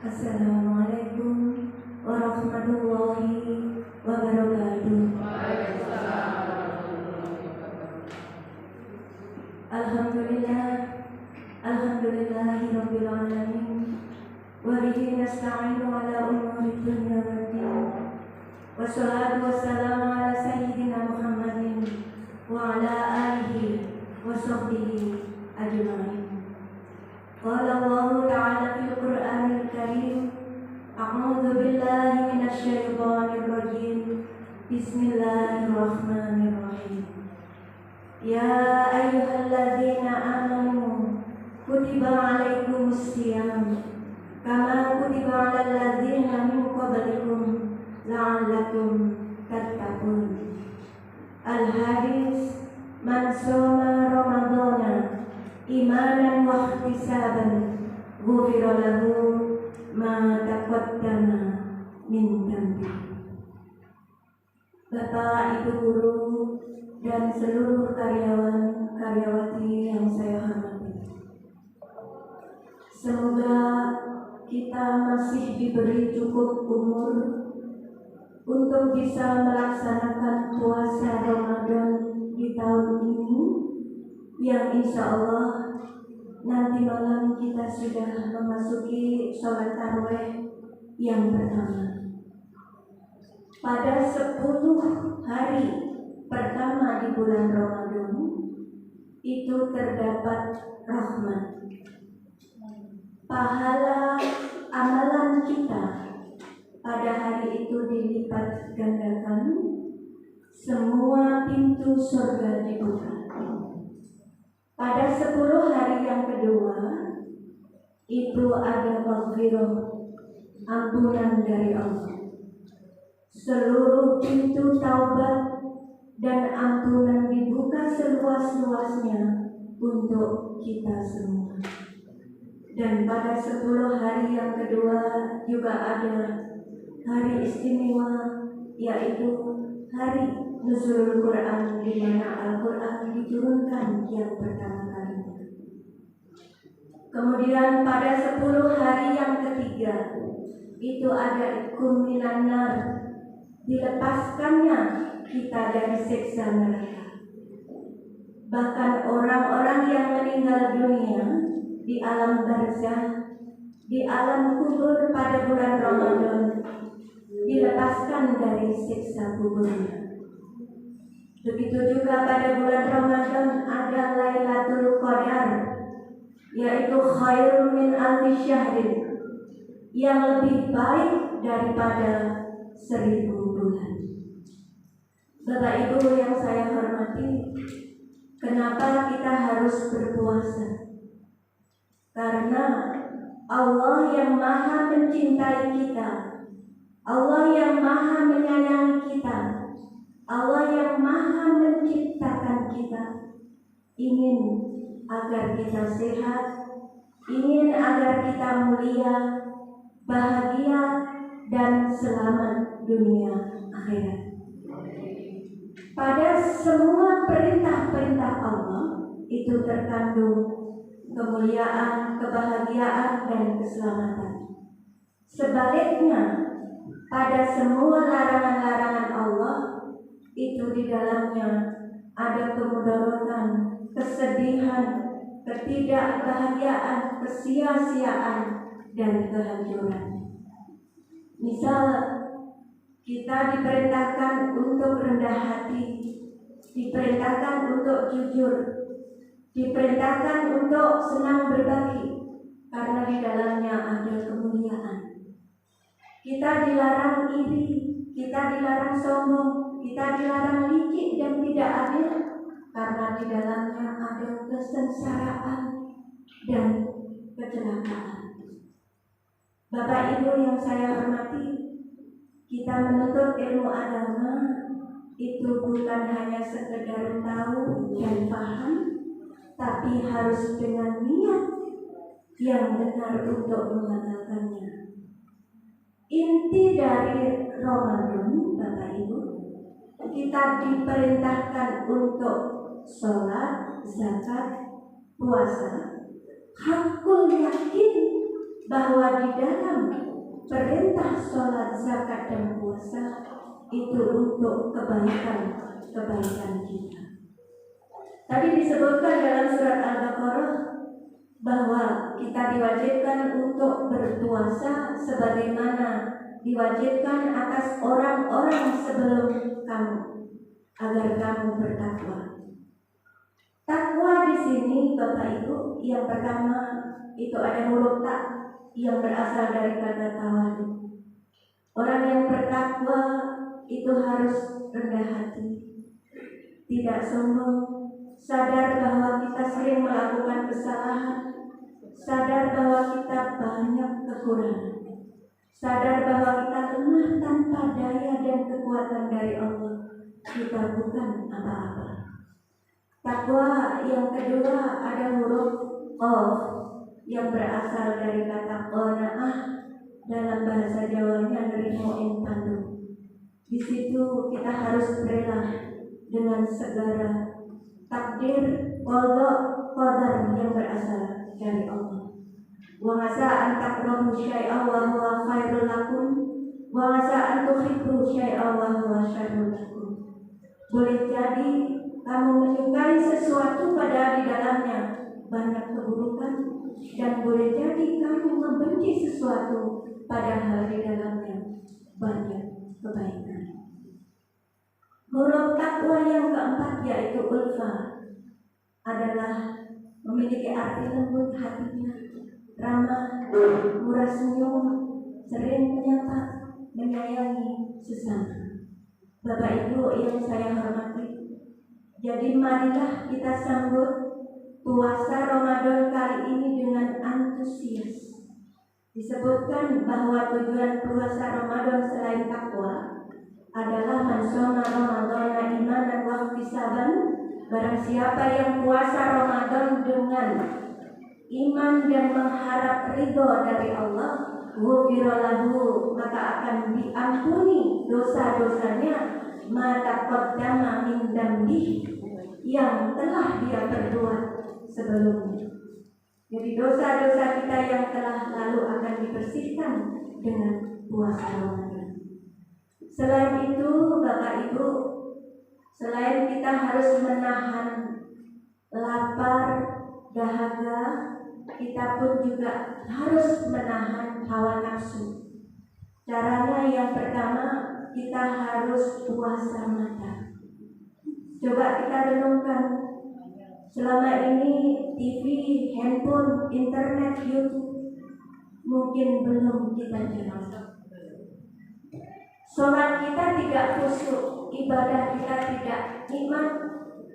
Assalamualaikum warahmatullahi wabarakatuh. Alhamdulillahirabbil alamin. Wa bihi nasta'inu ala umuri dunya waddin. Wassalatu wassalamu ala sayyidina Muhammadin wa ala alihi wa sahbihi ajma'in. Qala Allahu ta'ala fil Qur'anil Karim, a'udzu billahi minasy syaithanir rajim. Bismillahirrahmanirrahim. Ya ayyuhalladzina amanu kutiba 'alaikumus shiyam kama kutiba 'alal ladzina min qablikum la'allakum tattaqun. Al-hadis, man shoma ramadhana imanan wa ihtisaban ghufira lahu ma taqaddama min dhanbi. Bapak, Ibu guru dan seluruh karyawan karyawati yang saya hormati, semoga kita masih diberi cukup umur untuk bisa melaksanakan puasa Ramadan di tahun ini, yang insya Allah nanti malam kita sudah memasuki sholat tarawih yang pertama. Pada 10 hari pertama di bulan Ramadan itu terdapat rahmat. Pahala amalan kita pada hari itu dilipat gandakan, semua pintu surga dibuka. Pada 10 hari yang kedua itu ada maghfirah, ampunan dari Allah. Seluruh pintu taubat dan ampunan dibuka seluas-luasnya untuk kita semua. Dan pada 10 hari yang kedua juga ada hari istimewa, yaitu hari Nuzulul Quran, di mana Al-Quran diturunkan yang pertama kalinya. Kemudian pada 10 hari yang ketiga itu ada Itqum minan nar, dilepaskannya kita dari siksa neraka. Bahkan orang-orang yang meninggal dunia di alam barzah, di alam kubur pada bulan Ramadan, dilepaskan dari siksa kuburnya. Begitu juga pada bulan Ramadan ada Lailatul Qadar, yaitu khairun min alfi syahrin, yang lebih baik daripada 1000 bulan. Bapak Ibu yang saya hormati, kenapa kita harus berpuasa? Karena Allah yang maha mencintai kita, Allah yang maha menyayangi kita, Allah yang maha menciptakan kita, ingin agar kita sehat, ingin agar kita mulia, bahagia, dan selamat dunia akhirat. Pada semua perintah-perintah Allah itu terkandung kemuliaan, kebahagiaan, dan keselamatan. Sebaliknya, pada semua larangan-larangan Allah itu di dalamnya ada kemudaratan, kesedihan, ketidakbahagiaan, kesia-siaan, dan kehancuran. Misal, kita diperintahkan untuk rendah hati, diperintahkan untuk jujur, diperintahkan untuk senang berbagi, karena di dalamnya ada kemuliaan. Kita dilarang iri, kita dilarang sombong, kita dilarang licik dan tidak adil, karena di dalamnya ada kesengsaraan dan kecelakaan. Bapak Ibu yang saya hormati, kita menuntut ilmu agama itu bukan hanya sekedar tahu dan paham, tapi harus dengan niat yang benar untuk mengamalkannya. Inti dari Ramadan, Bapak Ibu, kita diperintahkan untuk sholat, zakat, puasa, hakul yakin bahwa di dalam perintah sholat, zakat, dan puasa itu untuk kebaikan kita. Tadi disebutkan dalam surat Al-Baqarah bahwa kita diwajibkan untuk berpuasa sebagaimana diwajibkan atas orang-orang sebelum kamu, agar kamu bertakwa. Takwa di sini Bapak Ibu, yang pertama itu ada huruf tak yang berasal dari kata tawadu. Orang yang bertakwa itu harus rendah hati, tidak sombong, sadar bahwa kita sering melakukan kesalahan, sadar bahwa kita banyak kekurangan, sadar bahwa kita lemah tanpa daya dan kekuatan dari Allah. Kita bukan apa-apa. Takwa yang kedua ada huruf Qaf yang berasal dari kata qanaah, dalam bahasa Jawanya nerimo ing pandu. Di situ kita harus rela dengan segala takdir, qada, qadar yang berasal dari Allah. Wa asa an takrahu syai'an wa huwa khairul lakum wa asa an tuhibbu syai'an wa huwa syarrul lakum. Boleh jadi kamu menyukai sesuatu padahal di dalamnya banyak keburukan, dan boleh jadi kamu membenci sesuatu padahal di dalamnya banyak kebaikan. Huruf takwa yang keempat yaitu ulfa adalah memiliki arti lembut hatinya, ramah, murah senyum, sering menyapa, menyayangi sesama. Bapak Ibu yang saya hormati, jadi marilah kita sambut puasa Ramadan kali ini dengan antusias. Disebutkan bahwa tujuan puasa Ramadan selain takwa adalah man shoma Ramadhana imanan wa ihtisaban. Barang siapa yang puasa Ramadan dengan iman dan mengharap ridho dari Allah, ghufira lahu, maka akan diampuni dosa-dosanya, ma taqaddama min dambihi, yang telah dia perbuat sebelumnya. Jadi dosa-dosa kita yang telah lalu akan dibersihkan dengan puasa Ramadan. Selain itu Bapak Ibu, selain kita harus menahan lapar, dahaga, kita pun juga harus menahan hawa nafsu. Caranya yang pertama, kita harus puasa mata. Coba kita renungkan, selama ini TV, handphone, internet, YouTube mungkin belum kita jaga. Sholat kita tidak khusyuk, ibadah kita tidak nikmat,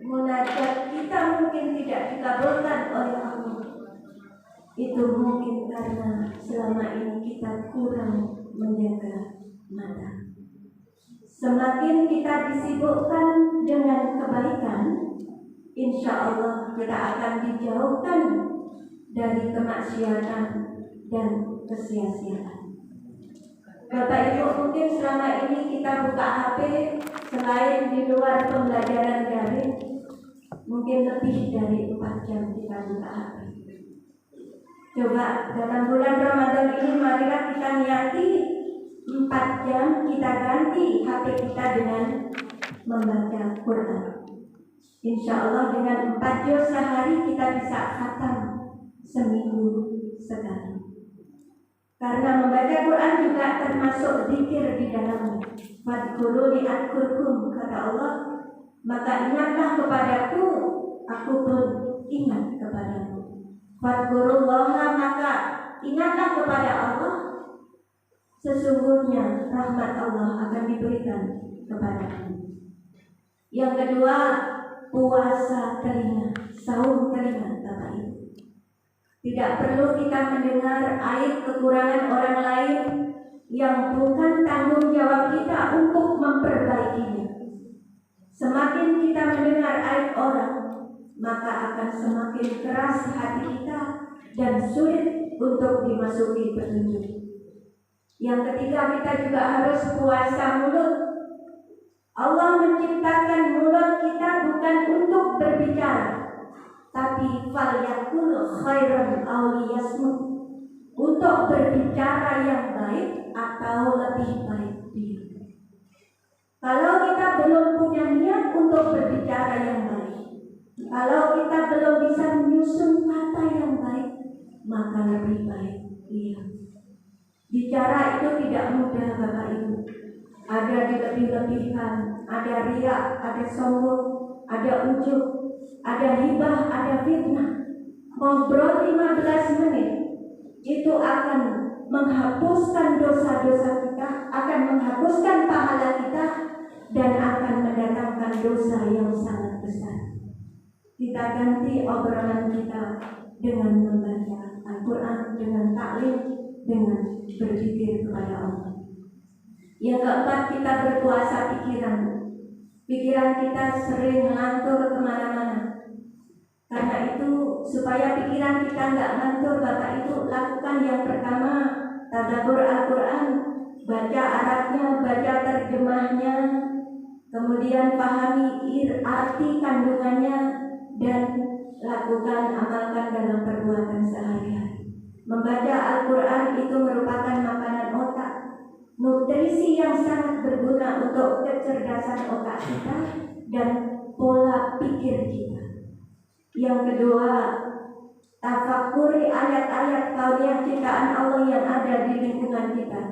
munajat kita mungkin tidak dikabulkan oleh Allah. Itu mungkin karena selama ini kita kurang menjaga mata. Semakin kita disibukkan dengan kebaikan, insya Allah kita akan dijauhkan dari kemaksiatan dan kesia-siaan. Bapak Ibu, mungkin selama ini kita buka HP selain di luar pembelajaran daring, mungkin lebih dari 4 jam kita buka HP. Coba dalam bulan Ramadan ini marilah kita niati 4 jam kita ganti HP kita dengan membaca Quran. Insya Allah dengan 4 juz sehari kita bisa khatam seminggu sekali. Karena membaca Quran juga termasuk zikir di dalamnya. Fadkuruni adkurkum, kata Allah, maka ingatlah kepadaku, aku pun ingat kepadamu. Fadkurullaha, maka ingatlah kepada Allah, sesungguhnya rahmat Allah akan diberikan kepadamu. Yang kedua, puasa telinga, saum telinga, Bapak Ibu. Tidak perlu kita mendengar aib kekurangan orang lain yang bukan tanggung jawab kita untuk memperbaikinya. Semakin kita mendengar aib orang, maka akan semakin keras hati kita dan sulit untuk dimasuki petunjuk. Yang ketiga, kita juga harus puasa mulut. Allah menciptakan mulut kita bukan untuk berbicara, tapi falyakul khairan aw liyasmut. untuk berbicara yang baik atau lebih baik diam? Kalau kita belum punya niat untuk berbicara yang baik, kalau kita belum bisa menyusun kata yang baik, maka lebih baik diam. Bicara itu tidak mudah, Bapak Ibu. Ada dilebih-lebihkan, ada riak, ada sombong, ada ujub, ada hibah, ada fitnah. Ngobrol 15 menit itu akan menghapuskan dosa-dosa kita, akan menghapuskan pahala kita, dan akan mendatangkan dosa yang sangat besar. Kita ganti obrolan kita dengan membaca Al-Quran, dengan taklim, dengan berzikir kepada Allah. Yang keempat, kita berpuasa pikiran. Pikiran kita sering ngantur kemana-mana. Karena itu, supaya pikiran kita nggak ngantur, Bapak Ibu, lakukan yang pertama, tadabbur Al-Quran, baca Arabnya, baca terjemahnya, kemudian pahami arti kandungannya, dan lakukan, amalkan dalam perbuatan sehari-hari. Membaca Al-Quran itu merupakan makanan otak, nutrisi yang sangat berguna untuk kecerdasan otak kita dan pola pikir kita. Yang kedua, tafakuri ayat-ayat kauniyah ciptaan Allah yang ada di lingkungan kita.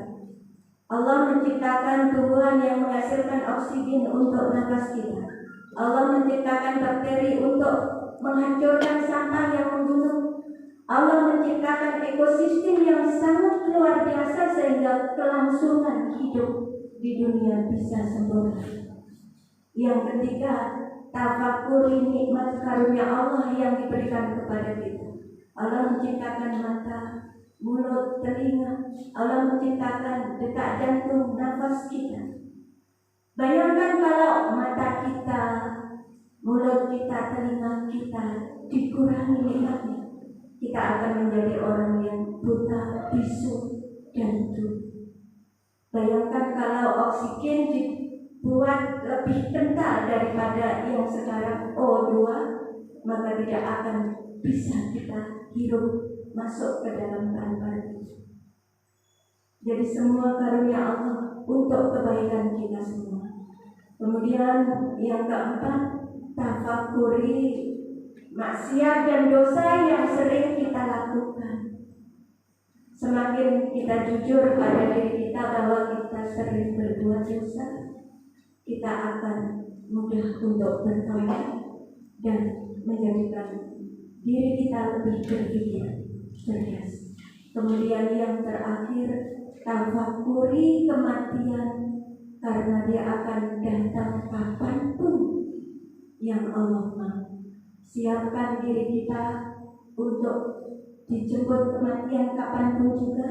Allah menciptakan tumbuhan yang menghasilkan oksigen untuk nafas kita. Allah menciptakan bakteri untuk menghancurkan sampah yang membunuh. Allah menciptakan ekosistem yang sangat luar biasa sehingga kelangsungan hidup di dunia bisa sempurna. Yang ketiga, tafakuri nikmat karunia Allah yang diberikan kepada kita. Allah menciptakan mata, mulut, telinga. Allah menciptakan detak jantung, nafas kita. Bayangkan kalau mata kita, mulut kita, telinga kita dikurangi nikmatnya, kita akan menjadi orang yang buta, bisu, dan tuli. Bayangkan kalau oksigen dibuat lebih kental daripada yang sekarang O2, maka tidak akan bisa kita hirup masuk ke dalam paru-paru. Jadi semua karunia Allah untuk kebaikan kita semua. Kemudian yang keempat, tafakuri maksiat dan dosa yang sering kita lakukan. Semakin kita jujur pada diri kita bahwa kita sering berbuat dosa, kita akan mudah untuk bertobat dan menjadikan diri kita lebih berpikir cerdas. Kemudian yang terakhir, tafakuri kematian, karena dia akan datang kapanpun yang Allah mau. Siapkan diri kita untuk dijemput kematian kapanpun juga,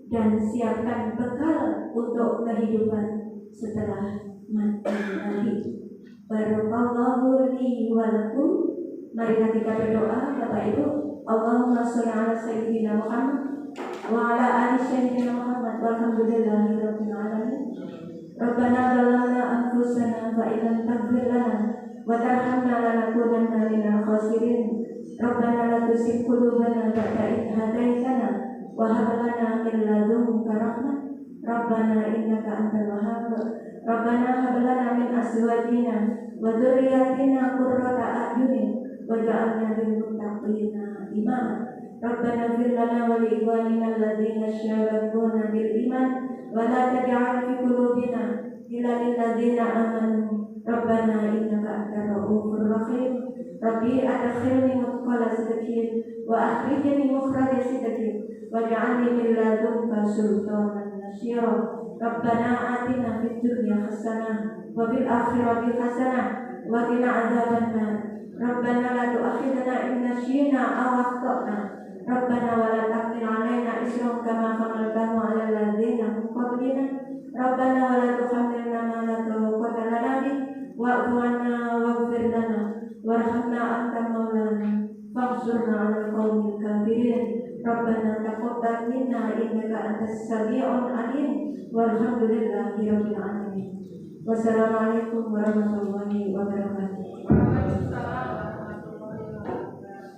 dan siapkan bekal untuk kehidupan setelah mati nanti. Barakallahu li wa lakum. Marilah kita berdoa, Bapak Ibu. Allahumma sholli ala sayyidina Muhammad wa ala ali sayyidina Muhammad walhamdulillahi rabbil alamin. Rabbana zalamna anfusana wa illam taghfir lana wa tarhamna lanakunanna minal khasirin. Rabbana la tuzigh qulubana ba'da idh hadaitana wa hab lana min ladunka rahmah. Rabbana innaka antal wahhab. Rabbana hab lana min azwajina wa dhurriyyatina qurrata a'yunin waj'alna lil muttaqina imama. Rabbana ighfir lana wa li ikhwanina alladhina syarafuna bil iman wa la taj'al fi qulubina ghillan lil ladzina amanu. Rabbana innaka antar ra'ufur rahim. Rabbi adkhilni mudkhala sidqin wa akhrijni mukhraja sidqin waj'alni min ladunka sultanan nasyira. Rabbana atina fid dunya hasanah wa fil akhirati hasanah wa qina adzabannar. Rabbana la tu'akhidhna in nasyina aw akhtana. Rabbana wa la tahmil 'alaina isran kama hamaltahu 'alal ladzina min qablina. Rabbana wa la tuhammilna ma la taqata lana bih wa'fu 'anna waghfir lana warhamna anta maulana fansurna 'alal qaumil kafirin. Rabbana taqabbal minna innaka antas samii'ul 'aliim walhamdulillahi rabbil alamin. Wassalamualaikum warahmatullahi wabarakatuh.